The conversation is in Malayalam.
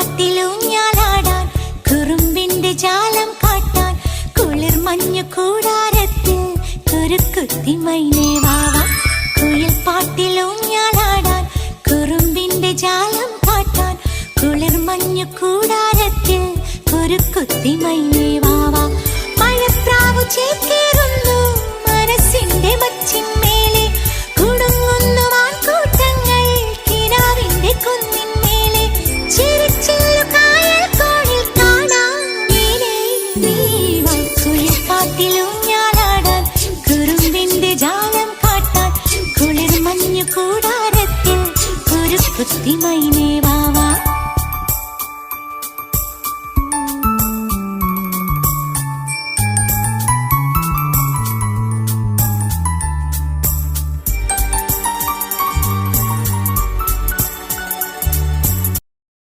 പാട്ടിലൂഞ്ഞാലാടാൻ കുറുമ്പിന്റെ ജാലം കാട്ടാൻ കുളിർ മഞ്ഞു കൂടാരത്തിൽ കുരുക്കുത്തി മൈനേ വാവാ. കുയിൽ പാട്ടിലൂഞ്ഞാലാടാൻ കുറുമ്പിന്റെ ജാലം കാട്ടാൻ കുളിർ മഞ്ഞു കൂടാരത്തിൽ കുരുക്കുത്തി മൈനേ വാവാ. മഴപ്രാവു ചേക്കേറുന്നു മനസ്സിന്റെ മച്ചിന്മേലെ കുടുങ്ങുന്നു മാൻകൂട്ടങ്ങൾ കിനാവിന്റെ കുന്നിന്മേലെ ചിരിച്ചില്ലു കായൽ കോണിൽ കാണാം നീലേ നീവാ. കുയിൽ പാട്ടിലൂഞ്ഞാലാടാൻ കുറുമ്പിന്റെ ജാലം കാട്ടാൻ കുളിർ മഞ്ഞു കൂടാരത്തിൽ കുരുക്കുത്തി മൈനേ